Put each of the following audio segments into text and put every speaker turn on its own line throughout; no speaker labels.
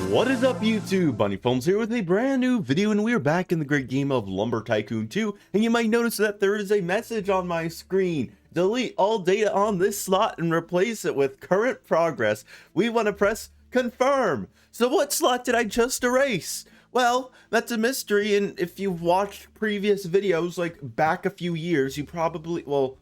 What is up, YouTube? Bunny Films here with a brand new video, and we're back in the great game of Lumber Tycoon 2, and you might notice that there is a message on my screen. Delete all data on this slot and replace it with current progress. We want to press confirm. So what slot did I just erase? Well, that's a mystery, and if you've watched previous videos, like back a few years, you probably, well,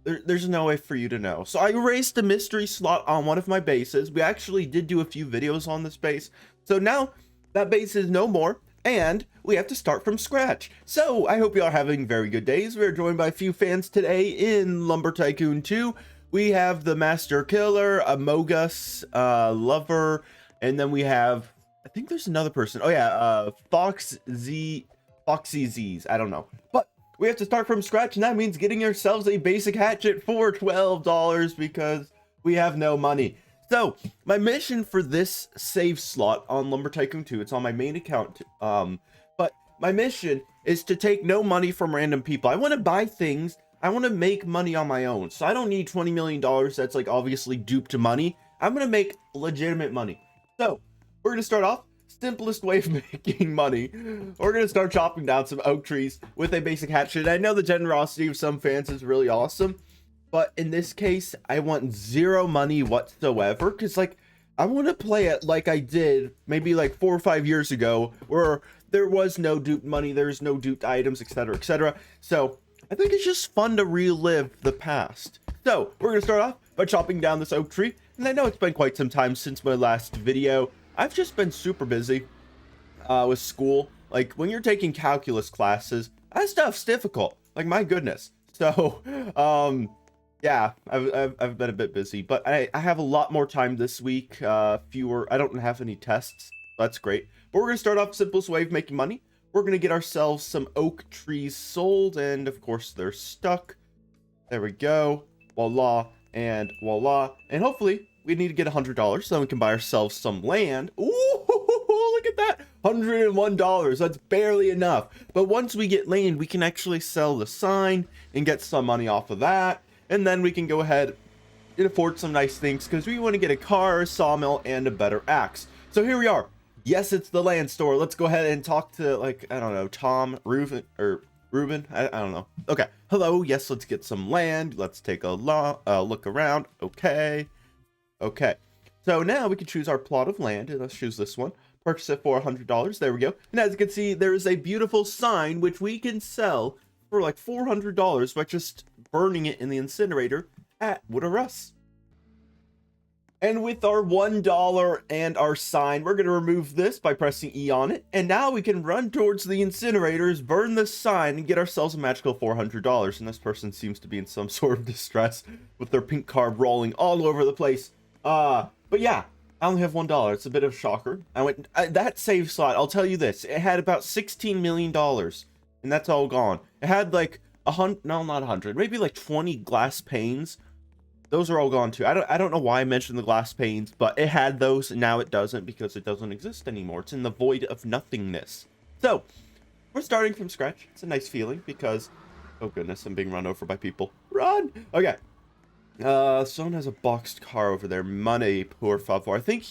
there's no way for you to know. So I erased a mystery slot on one of my bases. We actually did do a few videos on this base. So now that base is no more, and we have to start from scratch. So I hope you are having very good days. We're joined by a few fans today in Lumber Tycoon 2. We have the Master Killer, Amogus, Lover, and then we have, I think there's another person. Oh yeah, Foxy Z's. I don't know. But we have to start from scratch, and that means getting ourselves a basic hatchet for $12 because we have no money. So my mission for this save slot on Lumber Tycoon 2, it's on my main account, but my mission is to take no money from random people. I want to buy things. I want to make money on my own. So I don't need $20 million. That's like obviously duped money. I'm going to make legitimate money. So we're going to start off. Simplest way of making money. We're going to start chopping down some oak trees with a basic hatchet. I know the generosity of some fans is really awesome, but in this case, I want zero money whatsoever, because like I want to play it like I did maybe like 4 or 5 years ago, where there was no duped money, there's no duped items, etc., etc. So I think it's just fun to relive the past. So we're going to start off by chopping down this oak tree, and I know it's been quite some time since my last video. I've just been super busy with school. Like when you're taking calculus classes, that stuff's difficult. Like my goodness. So yeah, I've been a bit busy, but I have a lot more time this week. Fewer. I don't have any tests. That's great. But we're gonna start off simplest way of making money. We're gonna get ourselves some oak trees sold, and of course they're stuck. There we go. Voila and voila, and hopefully we need to get $100 so we can buy ourselves some land. Ooh, look at that. $101. That's barely enough. But once we get land, we can actually sell the sign and get some money off of that. And then we can go ahead and afford some nice things because we want to get a car, a sawmill, and a better axe. So here we are. Yes, it's the land store. Let's go ahead and talk to, like, I don't know, Tom, Ruben, or Ruben? I don't know. Okay. Hello. Yes, let's get some land. Let's take a look around. Okay. Okay, so now we can choose our plot of land, and let's choose this one. Purchase it for $100. There we go. And as you can see, there is a beautiful sign which we can sell for like $400 by just burning it in the incinerator at Wood or Russ. And with our $1 and our sign, we're going to remove this by pressing E on it. And now we can run towards the incinerators, burn the sign, and get ourselves a magical $400. And this person seems to be in some sort of distress with their pink card rolling all over the place. But yeah, I only have $1. It's a bit of a shocker. That save slot, I'll tell you this, it had about $16 million, and that's all gone. It had like no, not 100, maybe like 20 glass panes. Those are all gone too. I don't know why I mentioned the glass panes, but it had those, and now it doesn't because it doesn't exist anymore. It's in the void of nothingness. So we're starting from scratch. It's a nice feeling because, oh goodness, I'm being run over by people. Run! Okay. Someone has a boxed car over there. Money, por favor. I think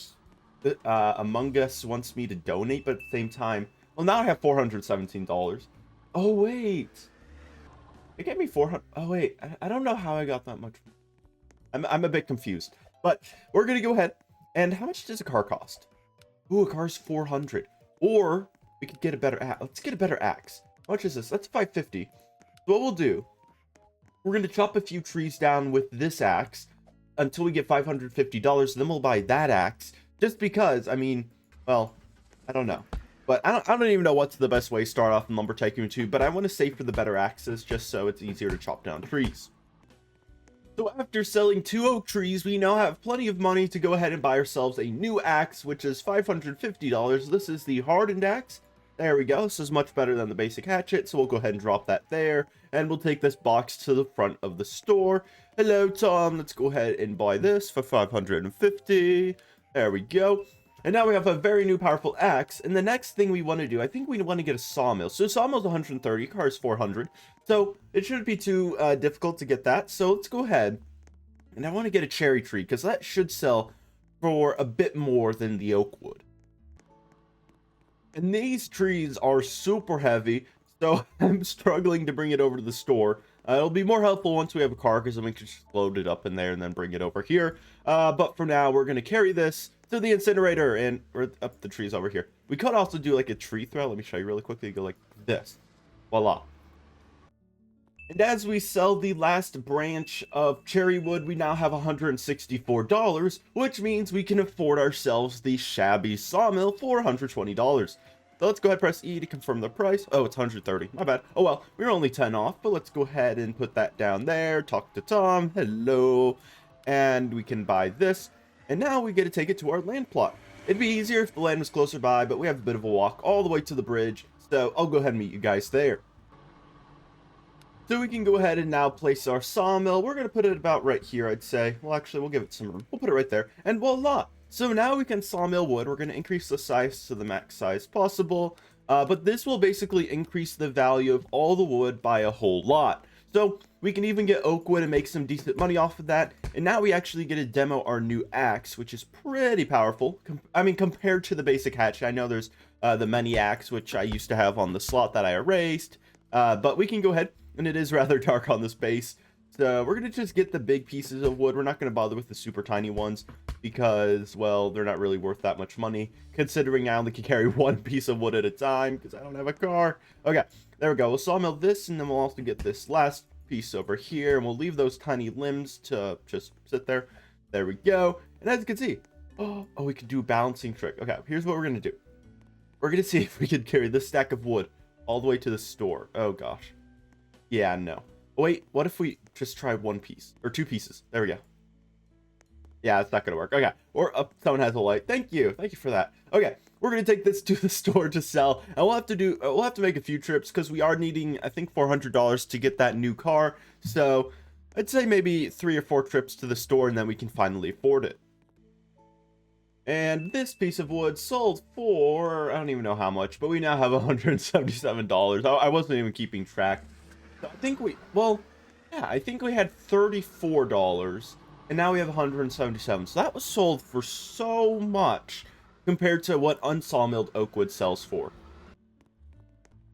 Among Us wants me to donate, but at the same time, well, now I have $417. Oh wait, it gave me 400. Oh wait, I don't know how I got that much. I'm a bit confused, but we're gonna go ahead. And how much does a car cost? Ooh, a car's 400. Or we could get a better axe. Let's get a better axe. How much is this? That's 550. So what we'll do, we're going to chop a few trees down with this axe until we get $550. Then we'll buy that axe. Just because, I mean, well, I don't know. But I don't even know what's the best way to start off in Lumber Tycoon 2. But I want to save for the better axes just so it's easier to chop down trees. So after selling 2 oak trees, we now have plenty of money to go ahead and buy ourselves a new axe, which is $550. This is the hardened axe. There we go. This is much better than the basic hatchet, so we'll go ahead and drop that there. And we'll take this box to the front of the store. Hello, Tom. Let's go ahead and buy this for $550. There we go. And now we have a very new powerful axe. And the next thing we want to do, I think we want to get a sawmill. So sawmill's 130, car's 400. So it shouldn't be too difficult to get that. So let's go ahead. And I want to get a cherry tree because that should sell for a bit more than the oak wood. And these trees are super heavy, so I'm struggling to bring it over to the store. It'll be more helpful once we have a car, because then we can just load it up in there and then bring it over here. But for now, we're going to carry this to the incinerator and or up the trees over here. We could also do like a tree throw. Let me show you really quickly. Go like this. Voila. And as we sell the last branch of cherry wood, we now have $164, which means we can afford ourselves the shabby sawmill for $120. So let's go ahead and press E to confirm the price. Oh, it's 130. My bad. Oh well, we we're only 10 off, but let's go ahead and put that down there. Talk to Tom. Hello. And we can buy this. And now we get to take it to our land plot. It'd be easier if the land was closer by, but we have a bit of a walk all the way to the bridge. So I'll go ahead and meet you guys there. So we can go ahead and now place our sawmill. We're going to put it about right here, I'd say. Well, actually, we'll give it some room. We'll put it right there. And voila! So now we can sawmill wood. We're going to increase the size to the max size possible. But this will basically increase the value of all the wood by a whole lot. So we can even get oak wood and make some decent money off of that. And now we actually get to demo our new axe, which is pretty powerful. I mean, compared to the basic hatchet. I know there's the mini axe, which I used to have on the slot that I erased. But we can go ahead. And it is rather dark on this base. So we're going to just get the big pieces of wood. We're not going to bother with the super tiny ones because, well, they're not really worth that much money, considering I only can carry one piece of wood at a time because I don't have a car. Okay, there we go. We'll sawmill this, and then we'll also get this last piece over here, and we'll leave those tiny limbs to just sit there. There we go. And as you can see, oh, we can do a balancing trick. Okay, here's what we're going to do. We're going to see if we can carry this stack of wood all the way to the store. Oh, gosh. Yeah, no. Wait, what if we just try one piece? Or two pieces? There we go. Yeah, it's not going to work. Okay. Or someone has a light. Thank you. Thank you for that. Okay. We're going to take this to the store to sell. And we'll have to make a few trips because we are needing, I think, $400 to get that new car. So I'd say maybe 3 or 4 trips to the store and then we can finally afford it. And this piece of wood sold for, I don't even know how much, but we now have $177. I wasn't even keeping track. I think I think we had $34, and now we have $177. So that was sold for so much compared to what unsawmilled oak wood sells for.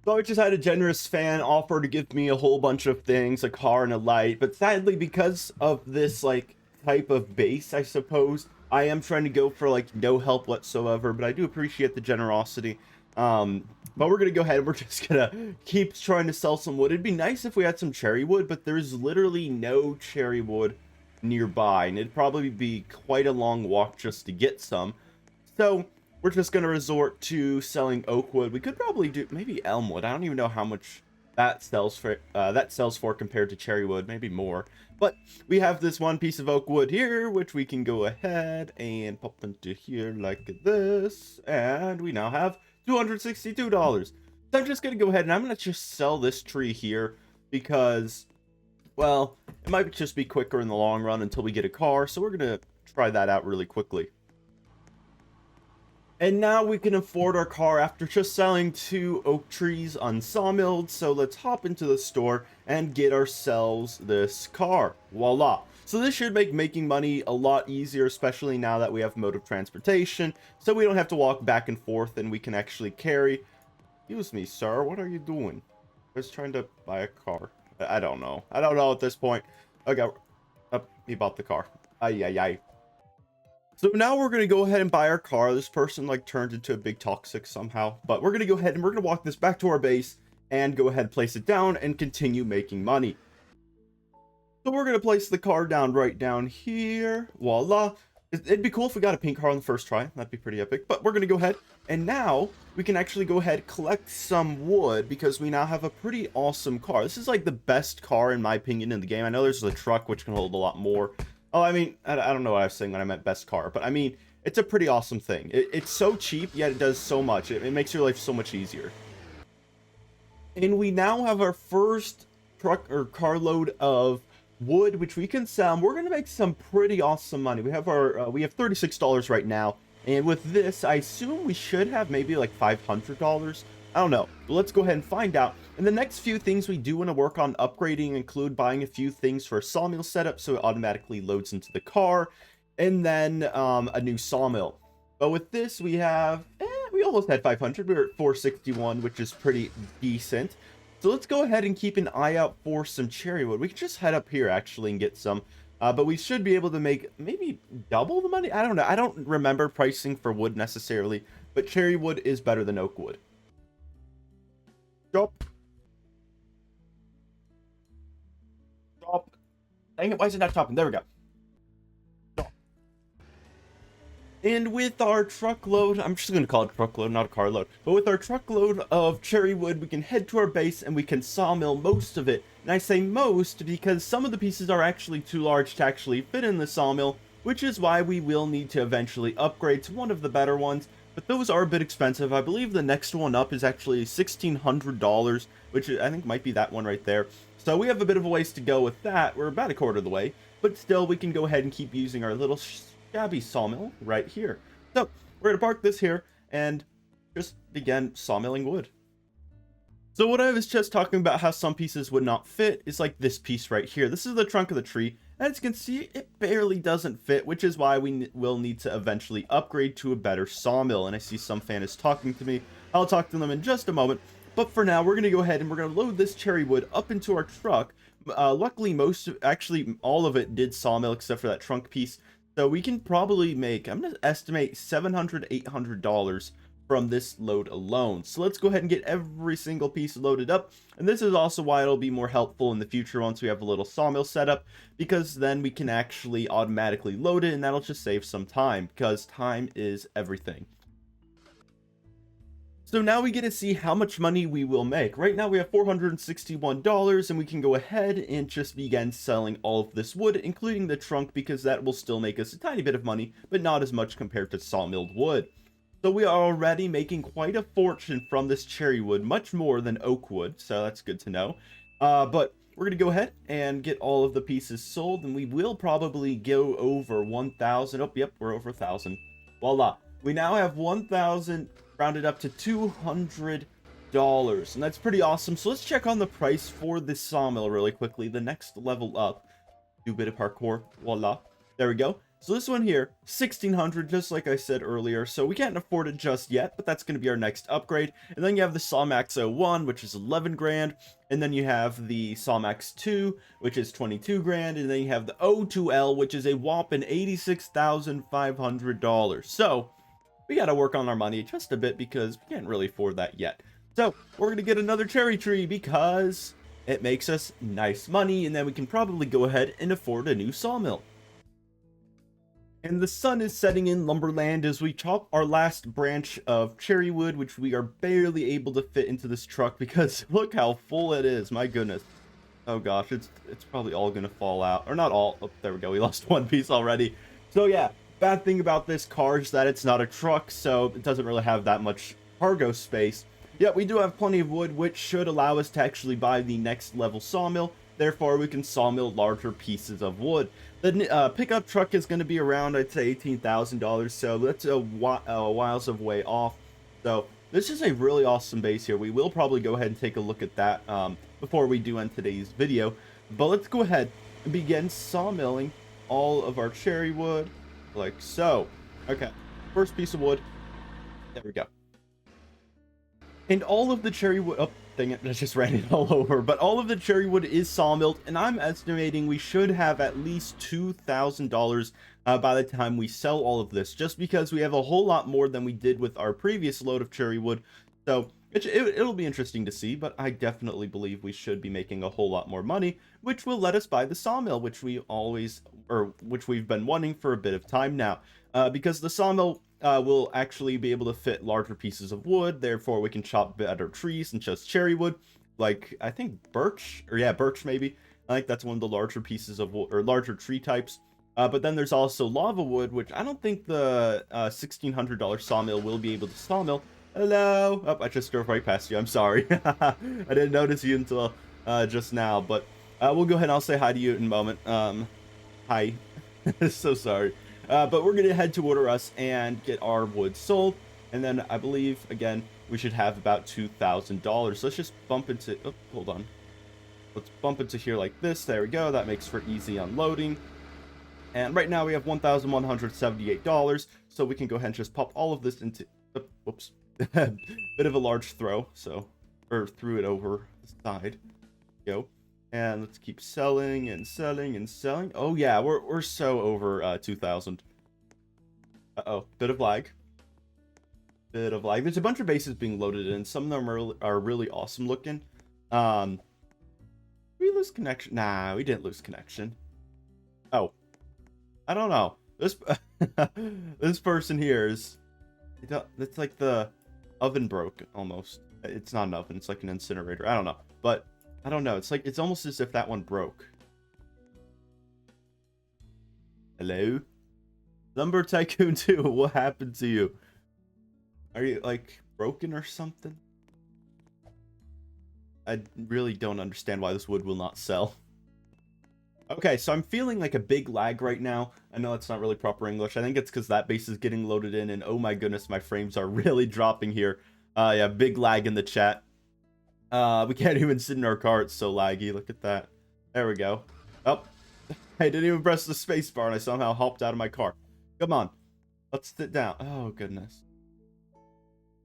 So I just had a generous fan offer to give me a whole bunch of things, a car and a light, but sadly, because of this, like, type of base, I suppose, I am trying to go for, like, no help whatsoever, but I do appreciate the generosity. But we're going to go ahead and we're just going to keep trying to sell some wood. It'd be nice if we had some cherry wood, but there's literally no cherry wood nearby. And it'd probably be quite a long walk just to get some. So we're just going to resort to selling oak wood. We could probably do maybe elm wood. I don't even know how much that sells for compared to cherry wood. Maybe more. But we have this one piece of oak wood here, which we can go ahead and pop into here like this. And we now have $262. So I'm just going to go ahead and I'm going to just sell this tree here because, well, it might just be quicker in the long run until we get a car. So we're going to try that out really quickly. And now we can afford our car after just selling 2 oak trees unsawmilled. So let's hop into the store and get ourselves this car. Voila. So this should make making money a lot easier, especially now that we have mode of transportation. So we don't have to walk back and forth and we can actually carry. Excuse me, sir. What are you doing? I was trying to buy a car. I don't know. I don't know at this point. Okay. He bought the car. Ay. So now we're going to go ahead and buy our car. This person like turned into a big toxic somehow. But we're going to go ahead and we're going to walk this back to our base and go ahead and place it down and continue making money. So we're going to place the car down right down here. Voila. It'd be cool if we got a pink car on the first try. That'd be pretty epic. But we're going to go ahead. And now we can actually go ahead collect some wood because we now have a pretty awesome car. This is like the best car in my opinion in the game. I know there's a truck which can hold a lot more. Oh, I mean, I don't know what I was saying when I meant best car. But I mean, it's a pretty awesome thing. It's so cheap, yet it does so much. It makes your life so much easier. And we now have our first truck or carload of wood, which we can sell. We're going to make some pretty awesome money. We have $36 right now. And with this, I assume we should have maybe like $500. I don't know. But let's go ahead and find out. And the next few things we do want to work on upgrading include buying a few things for a sawmill setup so it automatically loads into the car. And then a new sawmill. But with this, we have we almost had 500. We were at 461, which is pretty decent. So let's go ahead and keep an eye out for some cherry wood. We can just head up here actually and get some. But we should be able to make maybe double the money. I don't know. I don't remember pricing for wood necessarily, but cherry wood is better than oak wood. Drop. Drop. Dang it, why is it not stopping? There we go. And with our truckload, I'm just going to call it truckload, not a carload, but with our truckload of cherry wood, we can head to our base and we can sawmill most of it. And I say most because some of the pieces are actually too large to actually fit in the sawmill, which is why we will need to eventually upgrade to one of the better ones. But those are a bit expensive. I believe the next one up is actually $1,600, which I think might be that one right there. So we have a bit of a ways to go with that. We're about a quarter of the way, but still we can go ahead and keep using our little shabby sawmill right here. So we're gonna park this here and just begin sawmilling wood. So what I was just talking about, how some pieces would not fit, is like this piece right here. This is the trunk of the tree, and as you can see, it barely doesn't fit, which is why we will need to eventually upgrade to a better sawmill. And I see some fan is talking to me. I'll talk to them in just a moment, but for now we're gonna go ahead and we're gonna load this cherry wood up into our truck. Luckily actually all of it did sawmill except for that trunk piece. So we can probably make, I'm going to estimate $700, $800 from this load alone. So let's go ahead and get every single piece loaded up. And this is also why it'll be more helpful in the future once we have a little sawmill set up, because then we can actually automatically load it and that'll just save some time, because time is everything. So now we get to see how much money we will make. Right now we have $461 and we can go ahead and just begin selling all of this wood, including the trunk, because that will still make us a tiny bit of money, but not as much compared to sawmilled wood. So we are already making quite a fortune from this cherry wood, much more than oak wood, so that's good to know. But we're going to go ahead and get all of the pieces sold, and we will probably go over 1,000. Oh, yep, we're over 1,000. Voila. We now have 1,000 rounded up to $200, and that's pretty awesome. So let's check on the price for this sawmill really quickly. The next level up, do a bit of parkour. Voila, there we go. So this one here, $1,600, just like I said earlier. So we can't afford it just yet, but that's going to be our next upgrade. And then you have the Sawmax 01, which is 11 grand, and then you have the Sawmax 2, which is 22 grand, and then you have the O2L, which is a whopping $86,500. So we got to work on our money just a bit because we can't really afford that yet. So we're going to get another cherry tree because it makes us nice money, and then we can probably go ahead and afford a new sawmill. And the sun is setting in Lumberland as we chop our last branch of cherry wood, which we are barely able to fit into this truck because look how full it is. My goodness. Oh gosh, it's probably all going to fall out. Or not all. Oh, there we go. We lost one piece already. So yeah. Bad thing about this car is that it's not a truck, so it doesn't really have that much cargo space. Yet we do have plenty of wood, which should allow us to actually buy the next level sawmill. Therefore, we can sawmill larger pieces of wood. The pickup truck is going to be around, I'd say, $18,000, so that's a whiles of way off. So this is a really awesome base here. We will probably go ahead and take a look at that before we do end today's video. But let's go ahead and begin sawmilling all of our cherry wood. Like so. Okay, first piece of wood. There we go. And all of the cherry wood, oh dang it, I just ran it all over, but all of the cherry wood is sawmilled, and I'm estimating we should have at least $2,000 by the time we sell all of this, just because we have a whole lot more than we did with our previous load of cherry wood. So it'll be interesting to see, but I definitely believe we should be making a whole lot more money, which will let us buy the sawmill, which we've been wanting for a bit of time now, because the sawmill will actually be able to fit larger pieces of wood. Therefore, we can chop better trees than just cherry wood, like I think birch, or yeah, birch maybe. I think that's one of the larger pieces of wood, or larger tree types. But then there's also lava wood, which I don't think the $1,600 sawmill will be able to sawmill. Hello. Oh, I just drove right past you. I'm sorry. I didn't notice you until just now, but we'll go ahead and I'll say hi to you in a moment. Hi. So sorry. But we're going to head toward us and get our wood sold. And then I believe, again, we should have about $2,000. Let's just bump into, oh, hold on. Let's bump into here like this. There we go. That makes for easy unloading. And right now we have $1,178. So we can go ahead and just pop all of this into, oh, whoops. Bit of a large throw, so, or threw it over the side. Go. And let's keep selling and selling and selling. Oh yeah, we're so over 2,000. Uh-oh, bit of lag. Bit of lag. There's a bunch of bases being loaded in. Some of them are really awesome looking. We lose connection? Nah, we didn't lose connection. Oh, I don't know. This this person here is, it's like the oven broke almost. It's not an oven, it's like an incinerator. I don't know, but I don't know. It's like, it's almost as if that one broke. Hello? Lumber Tycoon 2, what happened to you? Are you like broken or something? I really don't understand why this wood will not sell. Okay, so I'm feeling like a big lag right now. I know that's not really proper English. I think it's because that base is getting loaded in, and oh my goodness, my frames are really dropping here. Yeah, big lag in the chat. We can't even sit in our car, it's so laggy. Look at that. There we go. Oh, I didn't even press the space bar, and I somehow hopped out of my car. Come on, let's sit down. Oh goodness.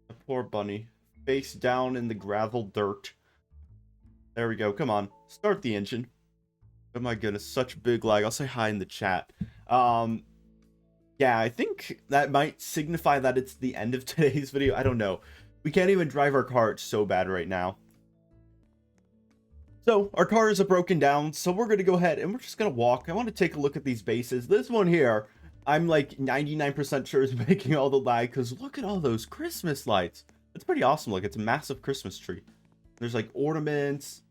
The poor bunny. Face down in the gravel dirt. There we go. Come on, start the engine. Oh my goodness, such big lag. I'll say hi in the chat. Yeah, I think that might signify that it's the end of today's video. I don't know. We can't even drive our car. It's so bad right now. So, our cars are broken down, so we're going to go ahead and we're just going to walk. I want to take a look at these bases. This one here, I'm like 99% sure is making all the lag, because look at all those Christmas lights. It's pretty awesome. Like, it's a massive Christmas tree. There's like ornaments.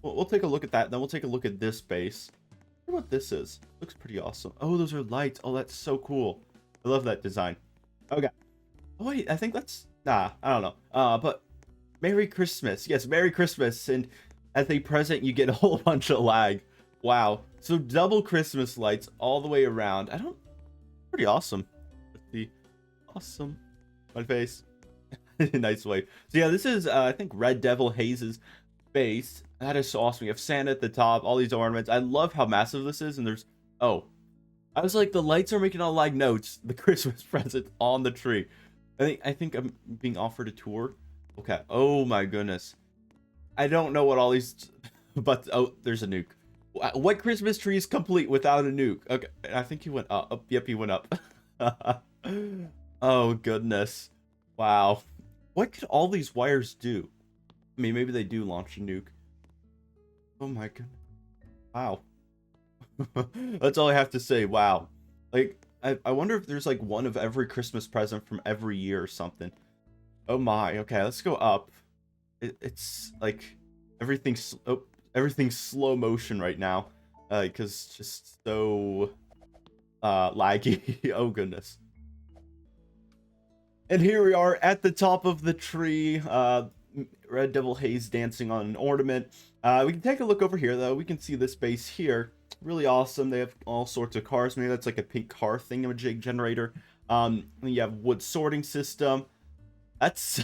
We'll take a look at that, then we'll take a look at this base. I wonder what this is. Looks pretty awesome. Oh, those are lights. Oh, that's so cool. I love that design. Okay. Oh, wait, I think that's... Nah, I don't know. But Merry Christmas. Yes, Merry Christmas. And as a present, you get a whole bunch of lag. Wow. So double Christmas lights all the way around. Pretty awesome. Let's see. Awesome. My face. Nice way. So yeah, this is, I think, Red Devil Haze's base. That is so awesome. You have Santa at the top, all these ornaments. I love how massive this is, and there's... Oh. I was like, the lights are making all lag notes. The Christmas present on the tree. I think I'm being offered a tour. Okay. Oh my goodness. I don't know what all these... But, oh, there's a nuke. What Christmas tree is complete without a nuke? Okay, I think he went up. Oh, yep, he went up. Oh, goodness. Wow. What could all these wires do? I mean, maybe they do launch a nuke. Oh my goodness. Wow. That's all I have to say. Wow. Like, I wonder if there's like one of every Christmas present from every year or something. Oh my. Okay, let's go up. It's like everything's slow motion right now. Because it's just so laggy. Oh goodness. And here we are at the top of the tree. Red Devil Haze dancing on an ornament. We can take a look over here, though. We can see this base here. Really awesome. They have all sorts of cars. Maybe that's like a pink car thingamajig generator. You have wood sorting system. That's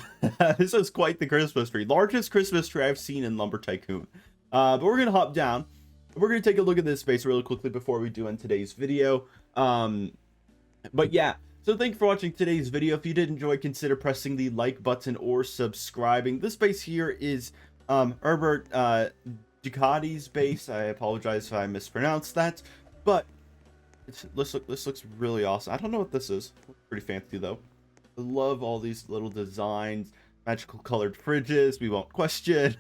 this is quite the Christmas tree. Largest Christmas tree I've seen in Lumber Tycoon. But we're going to hop down. We're going to take a look at this base really quickly before we do in today's video. But yeah. So thank you for watching today's video. If you did enjoy, consider pressing the like button or subscribing. This base here is Herbert Ducati's base. I apologize if I mispronounced that, but this looks really awesome. I don't know what this is. Looks pretty fancy though. I love all these little designs, magical colored fridges. We won't question.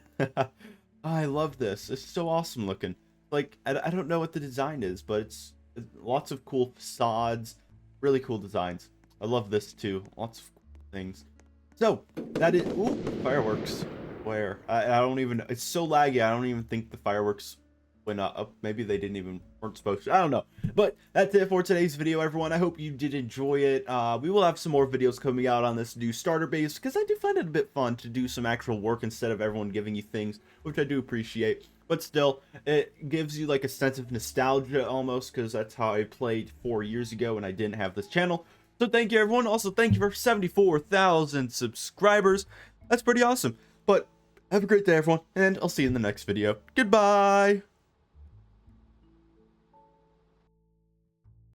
I love this. It's so awesome looking. Like I don't know what the design is, but it's lots of cool facades. Really cool designs. I love this too. Lots of things. So that is... Ooh, fireworks. Where? I don't even... It's so laggy. I don't even think the fireworks went up. Maybe they weren't supposed to. I don't know. But that's it for today's video, everyone. I hope you did enjoy it. We will have some more videos coming out on this new starter base, because I do find it a bit fun to do some actual work instead of everyone giving you things, which I do appreciate. But still, it gives you like a sense of nostalgia almost, because that's how I played 4 years ago when I didn't have this channel. So thank you, everyone. Also, thank you for 74,000 subscribers. That's pretty awesome. But have a great day, everyone, and I'll see you in the next video. Goodbye!